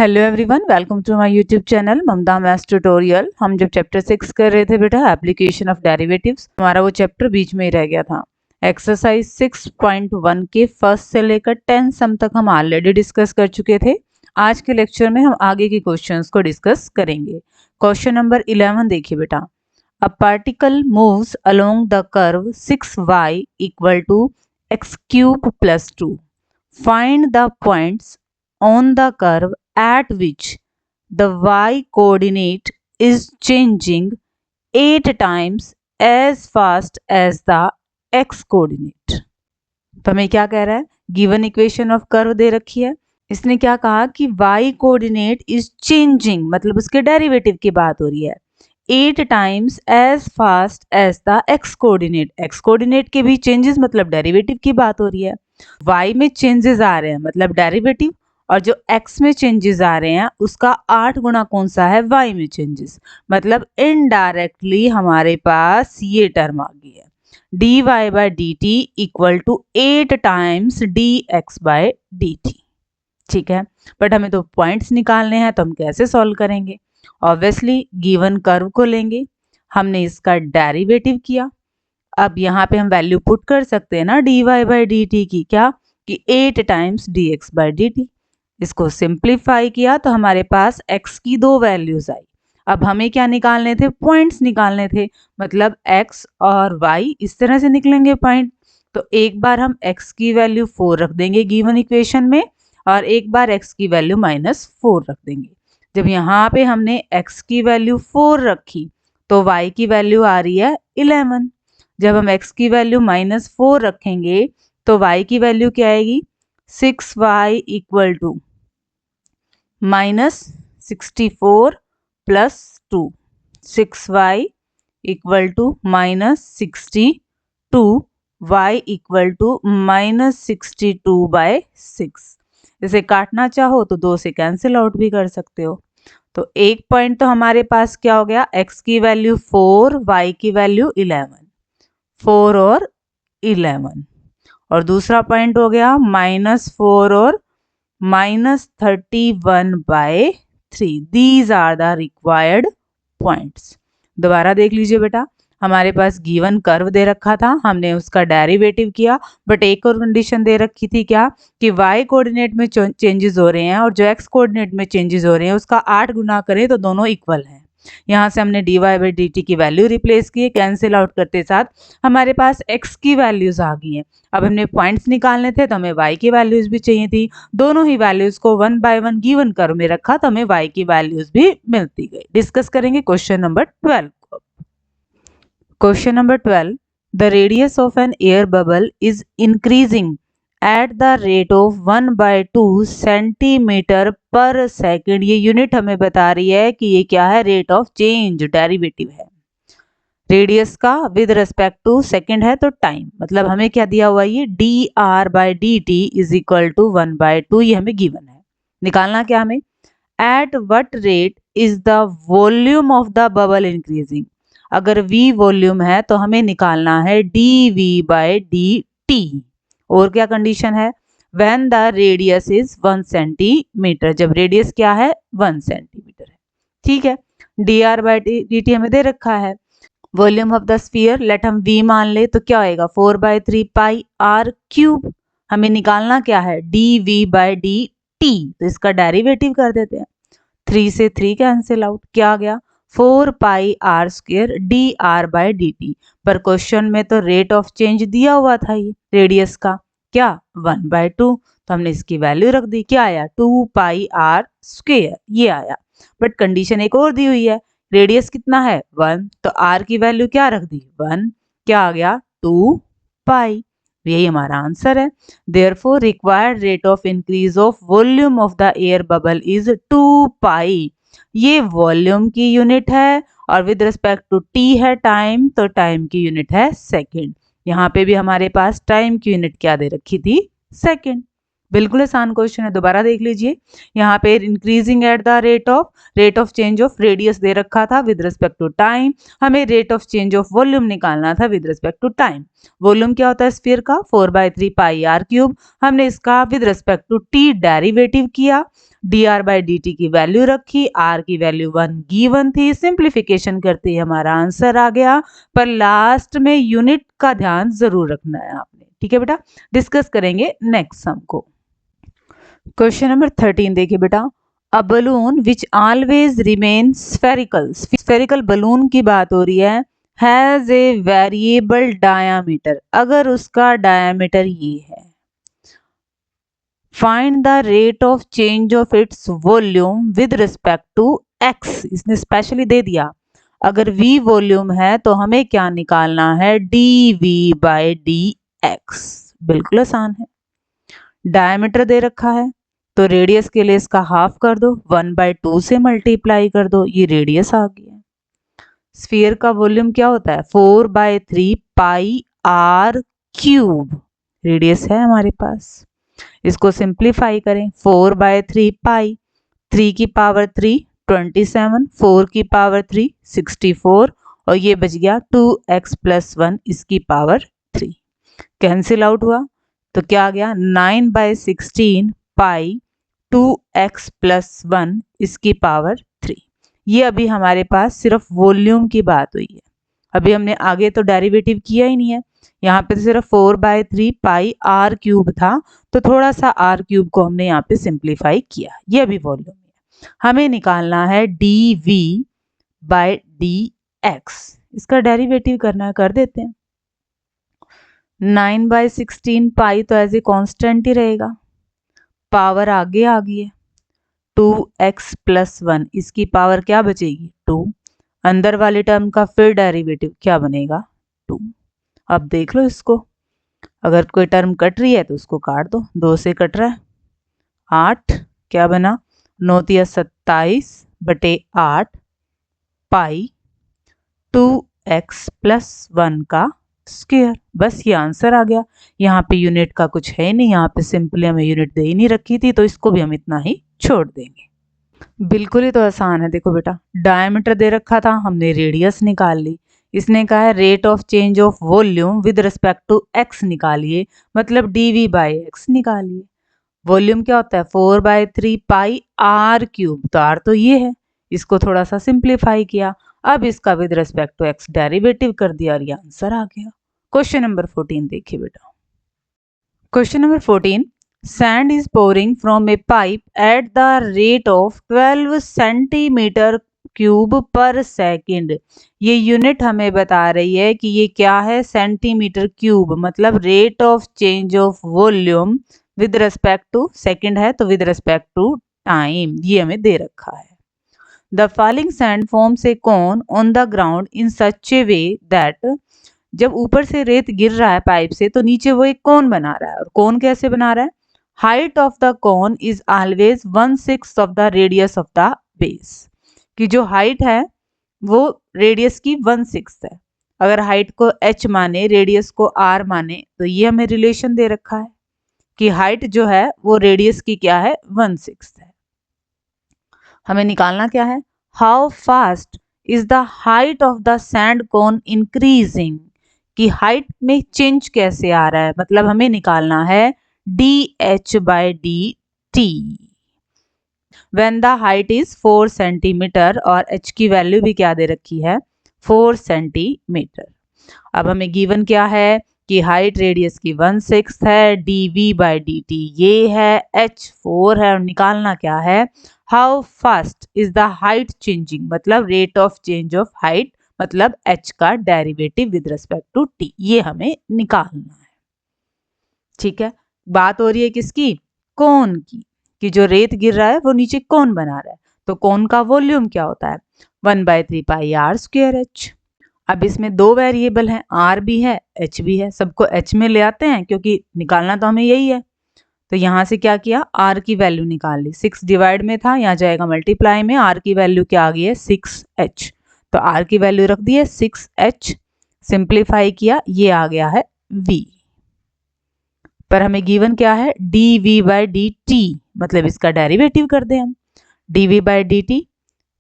Hello everyone, welcome to my YouTube channel Mamta maths tutorial. हम जब chapter 6 कर रहे थे बेटा एप्लीकेशन ऑफ डेरिवेटिव्स, हमारा वो चैप्टर बीच में ही रह गया था। एक्सरसाइज 6.1 के फर्स्ट से लेकर 10 सम तक हम ऑलरेडी डिस्कस कर चुके थे। आज के लेक्चर में हम आगे के क्वेश्चंस को डिस्कस करेंगे। क्वेश्चन नंबर 11 देखिए बेटा। A particle moves along the curve 6y equal to x cube plus 2। Find the points on the curve at which the y coordinate is changing 8 times as fast as the x coordinate। तो हमें क्या कह रहा है, given equation of curve दे रखी है। इसने क्या कहा कि y कोऑर्डिनेट इज चेंजिंग, मतलब उसके डेरिवेटिव की बात हो रही है, 8 times as fast as the x coordinate. x coordinate के भी चेंजेस मतलब डेरिवेटिव की बात हो रही है। y में चेंजेस आ रहे हैं मतलब डेरिवेटिव, और जो x में चेंजेस आ रहे हैं उसका 8 गुना कौन सा है, y में चेंजेस, मतलब इनडायरेक्टली हमारे पास ये टर्म आ गई है, dy by d t equal to 8 times dx by d t. ठीक है, बट हमें तो पॉइंट्स निकालने हैं, तो हम कैसे सॉल्व करेंगे? ऑब्वियसली गिवन कर्व को लेंगे, हमने इसका डेरिवेटिव किया। अब यहाँ पे हम वैल्यू पुट कर सकते हैं ना dy बाई डी टी की, क्या कि 8 times dx by d T. इसको सिंप्लीफाई किया तो हमारे पास x की 2 वैल्यूज आई। अब हमें क्या निकालने थे, पॉइंट्स निकालने थे, मतलब x और y इस तरह से निकलेंगे पॉइंट। तो एक बार हम x की वैल्यू 4 रख देंगे गिवन इक्वेशन में, और एक बार x की वैल्यू -4 रख देंगे। जब यहाँ पे हमने x की वैल्यू 4 रखी तो y की वैल्यू आ रही है 11। जब हम x की वैल्यू -4 रखेंगे तो y की वैल्यू क्या आएगी, 6y equal to -64 plus 2। 6y equal to -62, y equal to -62 by 6। इसे काटना चाहो तो 2 से कैंसिल आउट भी कर सकते हो। तो एक पॉइंट तो हमारे पास क्या हो गया, x की वैल्यू 4, y की वैल्यू 11, 4 और 11, और दूसरा पॉइंट हो गया -4 और -31 by 3। These are the required points. दोबारा देख लीजिए बेटा, हमारे पास गिवन कर्व दे रखा था, हमने उसका डेरिवेटिव किया, बट एक और कंडीशन दे रखी थी, क्या कि y कोऑर्डिनेट में चेंजेस हो रहे हैं और जो x कोऑर्डिनेट में चेंजेस हो रहे हैं उसका 8 गुना करें तो दोनों इक्वल हैं। यहाँ से हमने dy बाई डी टी की वैल्यू रिप्लेस की, कैंसिल आउट करते साथ हमारे पास x की वैल्यूज आ गई हैं। अब हमने पॉइंट्स निकालने थे तो हमें y की वैल्यूज भी चाहिए थी। दोनों ही वैल्यूज को 1 बाय 1 गिवन कर्व में रखा तो हमें y की वैल्यूज भी मिलती गई। डिस्कस करेंगे क्वेश्चन नंबर 12 को। Question number 12, the radius of an air bubble is increasing at the rate of 1/2 centimetre per second. ये यूनिट हमें बता रही है कि ये क्या है, रेट ऑफ चेंज, डेरिवेटिव है रेडियस का विद रेस्पेक्ट टू सेकेंड है तो टाइम, मतलब हमें क्या दिया हुआ, ये d r by d t is equal to 1/2, ये हमें गिवन है। निकालना क्या हमें, eight what rate is the volume of the bubble increasing. अगर v वॉल्यूम है तो हमें निकालना है d v by d t. और क्या कंडीशन है, when the radius is 1 centimetre, जब रेडियस क्या है 1 सेंटीमीटर है। ठीक है, d r by d t हमें दे रखा है। Volume of the sphere let हम v मान ले तो क्या होएगा, 4/3 पाई आर क्यूब। हमें निकालना क्या है, d v by d t, तो इसका डेरिवेटिव कर देते हैं। 3 से 3 कैंसिल आउट, क्या आ गया 4 pi r square d r by d t. पर क्वेश्चन में तो रेट ऑफ चेंज दिया हुआ था ये रेडियस का, क्या 1/2, तो हमने इसकी वैल्यू रख दी, क्या आया 2 पाई आर स्क्वायर, ये आया। बट कंडीशन एक और दी हुई है, रेडियस कितना है 1, तो r की वैल्यू क्या रख दी 1, क्या आ गया 2 पाई। यही हमारा आंसर है। Therefore required rate of increase of volume of the air bubble is 2 पाई। ये वॉल्यूम की यूनिट है और विद रिस्पेक्ट टू t है टाइम, तो टाइम की यूनिट है सेकेंड। यहाँ पे भी हमारे पास टाइम की यूनिट क्या दे रखी थी, सेकेंड। बिल्कुल आसान क्वेश्चन है, दोबारा देख लीजिए। यहाँ पे increasing at the rate of change of radius दे रखा था विद रिस्पेक्ट टू टाइम। हमें rate of change of volume निकालना था with respect to time. Volume क्या होता है स्फीयर का 4/3 पाई आर क्यूब। हमने इसका with respect to t derivative किया, dr/dt की वैल्यू रखी, r की वैल्यू 1 गिवन थी। सिंप्लीफिकेशन करते ही हमारा आंसर आ गया, पर लास्ट में यूनिट का ध्यान जरूर रखना है आपने। ठीक है बेटा, डिस्कस करेंगे नेक्स्ट सम को। क्वेश्चन नंबर 13 देखिए बेटा, a balloon which always remain spherical, spherical balloon की बात हो रही है, हैज ए वेरिएबल डायामीटर, अगर उसका डायामीटर ये है, find the rate of change of its volume with respect to x. इसने स्पेशली दे दिया, अगर v वॉल्यूम है तो हमें क्या निकालना है, dv/dx। बिल्कुल आसान है। डायमीटर दे रखा है तो रेडियस के लिए इसका हाफ कर दो, 1/2 से मल्टीप्लाई कर दो, ये रेडियस आ गया। स्फीयर का वॉल्यूम क्या होता है 4/3 पाई आर क्यूब, रेडियस है हमारे पास। इसको सिंप्लीफाई करें, 4/3 पाई, 3 की पावर 3 27, 4 की पावर 3 64, और ये बच गया 2x + 1 इसकी पावर 3। कैंसिल आउट हुआ तो क्या आ गया 9/16 पाई 2x + 1 इसकी पावर 3। ये अभी हमारे पास सिर्फ वॉल्यूम की बात हुई है, अभी हमने आगे तो डेरिवेटिव किया ही नहीं है। यहाँ पे तो सिर्फ 4/3 पाई आर क्यूब था, तो थोड़ा सा आर क्यूब को हमने यहाँ पे सिंप्लीफाई किया, ये अभी वॉल्यूम है। हमें निकालना है dv/dx, इसका डेरिवेटिव करना है, कर देते हैं। 9/16 पाई तो एज ए कांस्टेंट ही रहेगा, पावर आगे आ गई है, 2x + 1 इसकी पावर क्या बचेगी 2, अंदर वाले टर्म का फिर डेरिवेटिव क्या बनेगा 2। अब देख लो इसको, अगर कोई टर्म कट रही है तो उसको काट दो, 2 से कट रहा है 8, क्या बना 9 × 27/8 पाई 2x + 1 का स्क्वायर। बस ये आंसर आ गया। यहाँ पे यूनिट का कुछ है नहीं, यहाँ पे सिंपली हमें यूनिट दे ही नहीं रखी थी, तो इसको भी हम इतना ही छोड़ देंगे। बिल्कुल ही तो आसान है। देखो बेटा, डायमीटर दे रखा था, हमने रेडियस निकाल ली। इसने कहा है rate of change of volume with respect to x निकालिए, मतलब dv/x निकालिए। वॉल्यूम क्या होता है 4/3 पाई आर क्यूब, तो आर तो ये है, इसको थोड़ा सा सिंप्लीफाई किया, अब इसका with respect to x derivative कर दिया और ये आंसर आ गया। क्वेश्चन नंबर 14 देखिए बेटा। Question number 14, sand is pouring from a pipe at the rate of 12 centimetre cube per second. ये यूनिट हमें बता रही है कि ये क्या है सेंटीमीटर क्यूब, मतलब rate of change of volume with respect to second है तो विद रिस्पेक्ट टू टाइम, ये हमें दे रखा है। The falling sand forms a cone on the ground in such A way that, जब ऊपर से रेत गिर रहा है पाइप से तो नीचे वो एक कोन बना रहा है, और कोन कैसे बना रहा है, height of the cone is always 1/6 of the radius of the base, कि जो हाइट है वो रेडियस की 1/6 है। अगर हाइट को h माने, रेडियस को r माने, तो ये हमें रिलेशन दे रखा है कि हाइट जो है वो रेडियस की क्या है 1/6 है। हमें निकालना क्या है, how fast is the height of the sand cone increasing, कि हाइट में चेंज कैसे आ रहा है, मतलब हमें निकालना है dh/dt when the height is 4 centimetre, और h की वैल्यू भी क्या दे रखी है 4 सेंटीमीटर। अब हमें गिवन क्या है कि हाइट रेडियस की 1/6 है, dv/dt ये है, h 4 है, और निकालना क्या है how fast is the height changing, मतलब rate of change of height, मतलब h का derivative with respect to t, ये हमें निकालना है। ठीक है, बात हो रही है किसकी, कोन की, कि जो रेत गिर रहा है वो नीचे कोन बना रहा है, तो कोन का वॉल्यूम क्या होता है 1/3 पाई आर स्क्वायर h। अब इसमें दो वेरिएबल हैं, r भी है h भी है, सबको h में ले आते हैं क्योंकि निकालना तो हमें यही है। तो यहाँ से क्या किया, r की वैल्यू निकाल ली, 6 डिवाइड में था, यहाँ जाएगा मल्टीप्लाई में, r की वैल्यू क्या आ गई है 6h, तो r की वैल्यू रख दी है 6h, सिंप्लीफाई किया, ये आ गया है v पर हमें गिवन क्या है, dv/dt, मतलब इसका डेरिवेटिव कर दें हम। dv/dt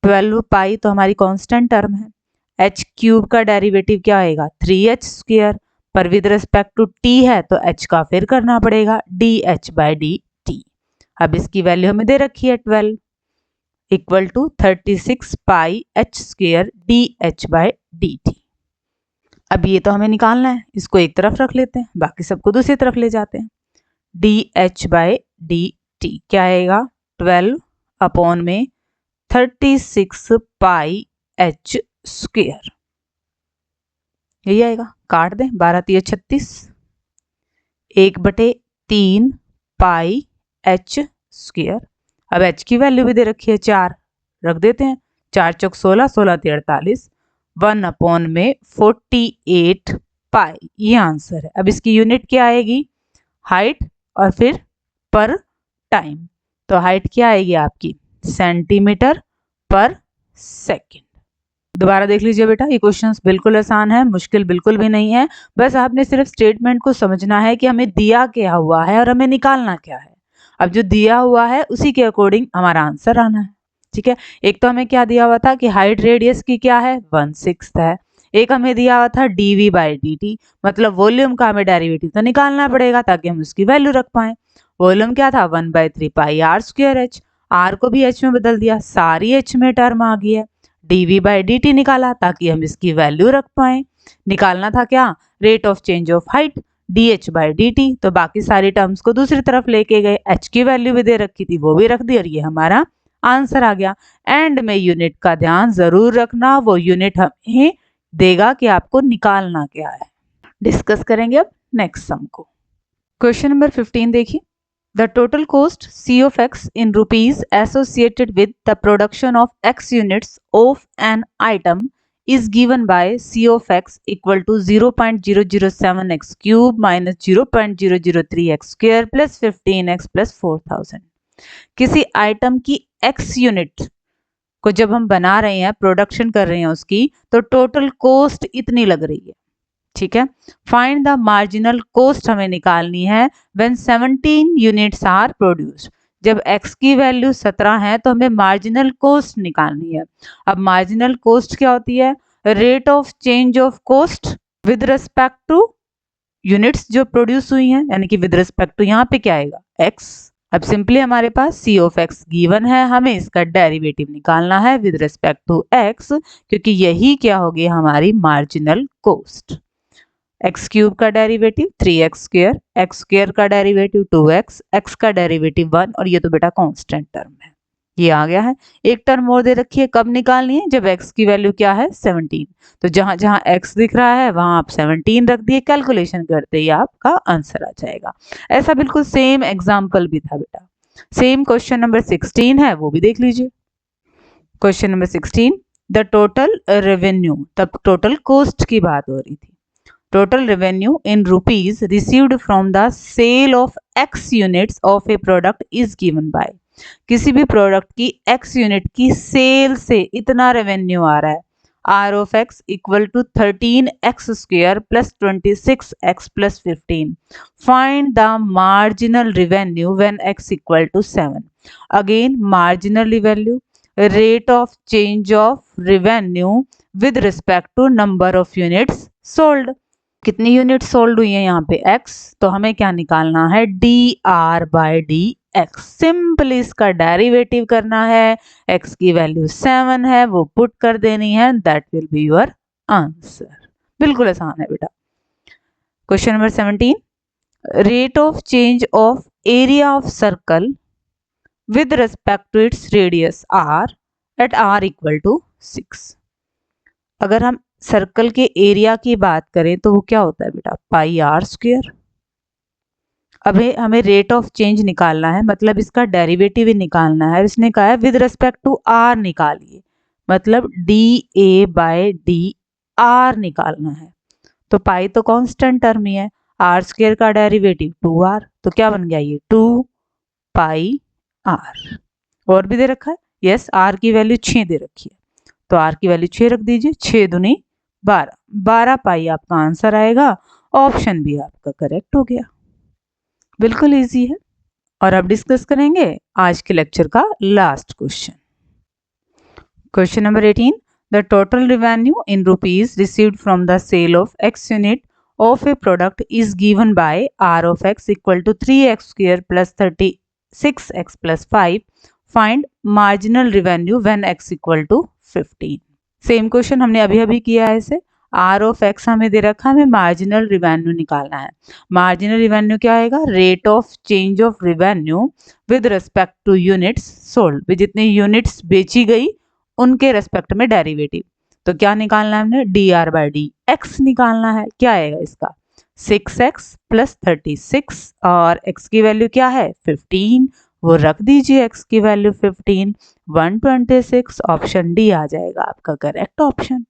12 पाई तो हमारी कांस्टेंट टर्म है। h क्यूब का डेरिवेटिव क्या आएगा, 3h², पर विद रिस्पेक्ट टू t है तो h का फिर करना पड़ेगा, dh/dt। अब इसकी वैल्यू हमें दे रखी है 12 equal to 36 pi h² dh/dt। अब ये तो हमें निकालना है, इसको एक तरफ रख लेते हैं, बाकी सबको दूसरी तरफ ले जाते हैं। dh/dt क्या आएगा, 12 अपॉन में 36 पाई h², यही आएगा। काट दें, 12 3 36, 1/3 पाई h²। अब h की वैल्यू भी दे रखी है 4, रख देते हैं, 4 चौक 16, 16 3 48, 1 अपॉन में 48 पाई, ये आंसर है। अब इसकी यूनिट क्या आएगी, हाइट और फिर पर टाइम। तो हाइट क्या आएगी आपकी, सेंटीमीटर पर सेकंड। दोबारा देख लीजिए बेटा, ये क्वेश्चंस बिल्कुल आसान है, मुश्किल बिल्कुल भी नहीं है। बस आपने सिर्फ स्टेटमेंट को समझना है कि हमें दिया क्या हुआ है और हमें निकालना क्या है। अब जो दिया हुआ है उसी के अकॉर्डिंग हमारा आंसर आना है, ठीक है। एक तो हमें क्या दिया हुआ था कि हाइट रेडियस की क्या है, 1/6 है। एक हमें दिया हुआ था dv/dt, मतलब वॉल्यूम का हमें डेरिवेटिव तो निकालना पड़ेगा ताकि हम उसकी वैल्यू रख पाए। वॉल्यूम क्या था, 1/3 पाई r²h, r को भी h में बदल दिया, सारी h में टर्म आ गई है। dv/dt निकाला ताकि हम इसकी वैल्यू रख पाए। निकालना था क्या, rate of change of height dh/dt, तो बाकी सारी टर्म्स को दूसरी तरफ लेके गए, h की वैल्यू भी दे रखी थी वो भी रख दी, और ये हमारा आंसर आ गया। एंड में यूनिट का ध्यान जरूर रखना, वो यूनिट हमें देगा कि आपको निकालना क्या है। डिस्कस करेंगे अब नेक्स्ट सम को। क्वेश्चन नंबर 15 देखिए, the total cost C of x in rupees associated with the production of x units of an item is given by C of x equal to 0.007 x cube minus 0.003 x square plus 15x plus 4000। किसी item की x unit को जब हम बना रहे हैं, production कर रहे हैं उसकी, तो टोटल कॉस्ट इतनी लग रही है, ठीक है। फाइंड द मार्जिनल कॉस्ट हमें निकालनी है व्हेन 17 यूनिट्स आर प्रोड्यूस्ड। जब x की वैल्यू 17 है तो हमें मार्जिनल कॉस्ट निकालनी है। अब मार्जिनल कॉस्ट क्या होती है, rate of change of cost with respect two units जो प्रोड्यूस हुई हैं, यानी कि विद रिस्पेक्ट टू यहाँ पे क्या आएगा, x। अब सिंपली हमारे पास C of x गिवन है, हमें इसका डेरिवेटिव निकालना है विद रिस्पेक्ट टू x, क्योंकि यही क्या होगी हमारी मार्जिनल कॉस्ट। x क्यूब का डेरिवेटिव 3x², x² का डेरिवेटिव 2x, x का डेरिवेटिव 1, और ये तो बेटा कांस्टेंट टर्म है, ये आ गया है। एक टर्म और दे रखी है, कब निकालनी है, जब x की वैल्यू क्या है 17, तो जहां जहां x दिख रहा है वहां आप 17 रख दिए, कैलकुलेशन करते ही आपका आंसर आ जाएगा। ऐसा बिल्कुल सेम एग्जाम्पल भी था बेटा। सेम क्वेश्चन नंबर 16 है, वो भी देख लीजिए। Question number 16, the total revenue, तब टोटल कॉस्ट की बात हो रही थी। Total revenue in rupees received from the sale of X units of a product is given by। किसी भी प्रोडक्ट की X यूनिट की सेल से इतना रेवेन्यू आ रहा है, R of X equal to 13x² plus 26x plus 15। Find the marginal revenue when x equal to 7। Again marginal value, rate of change of revenue with respect to number of units sold। कितनी unit sold हुई है यहाँ पे x, तो हमें क्या निकालना है, dr/dx। सिंपली इसका डेरिवेटिव करना है, x की वैल्यू 7 है, वो पुट कर देनी है, that will be your answer. बिल्कुल आसान है बेटा। Question number 17, rate of change of area of circle with respect to its radius r at r equal to 6। अगर हम सर्कल के एरिया की बात करें तो वो क्या होता है बेटा, πr²। अब हमें रेट ऑफ चेंज निकालना है, मतलब इसका डेरिवेटिव ही निकालना है। इसने कहा है विद रिस्पेक्ट टू r निकालिए, मतलब dA/dr निकालना है। तो पाई तो कांस्टेंट टर्म ही है, r² का डेरिवेटिव 2r, तो क्या बन गया ये 2πr। और भी दे रखा है, यस, r की वैल्यू 6 दे रखी है, तो r की वैल्यू 6 रख दीजिए, 6 दूनी 12 पाई आपका आंसर आएगा। ऑप्शन भी आपका करेक्ट हो गया। बिल्कुल इजी है। और अब डिस्कस करेंगे आज के लेक्चर का last question. Question number 18, the total revenue in rupees received from the sale of x unit of a product is given by r of x equal to 3x square plus 36x plus 5. Find marginal revenue when x equal to 15. Same question हमने अभी अभी किया है इसे। Are of x हमें दे रखा है, हमें मार्जिनल रिवेन्यू निकालना है। मार्जिनल रिवेन्यू क्या आएगा? Rate of change of revenue with respect two units sold, जितनी यूनिट्स बेची गई उनके रेस्पेक्ट में डेरिवेटिव। तो क्या निकालना है हमने? D r by D x निकालना है। क्या आएगा इसका? 6x प्लस 36 और x की वैल्यू क्या है? 15। वो रख दीजिए x की वैल्यू 15, 126। ऑप्शन डी आ जाएगा आपका करेक्ट ऑप्शन।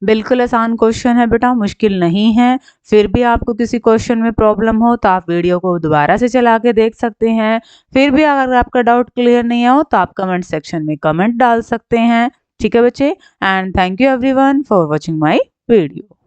बिल्कुल आसान क्वेश्चन है बेटा, मुश्किल नहीं है। फिर भी आपको किसी क्वेश्चन में प्रॉब्लम हो तो आप वीडियो को दोबारा से चला के देख सकते हैं। फिर भी अगर आपका डाउट क्लियर नहीं हो तो आप कमेंट सेक्शन में कमेंट डाल सकते हैं। ठीक है बच्चे, and thank you everyone for watching my video.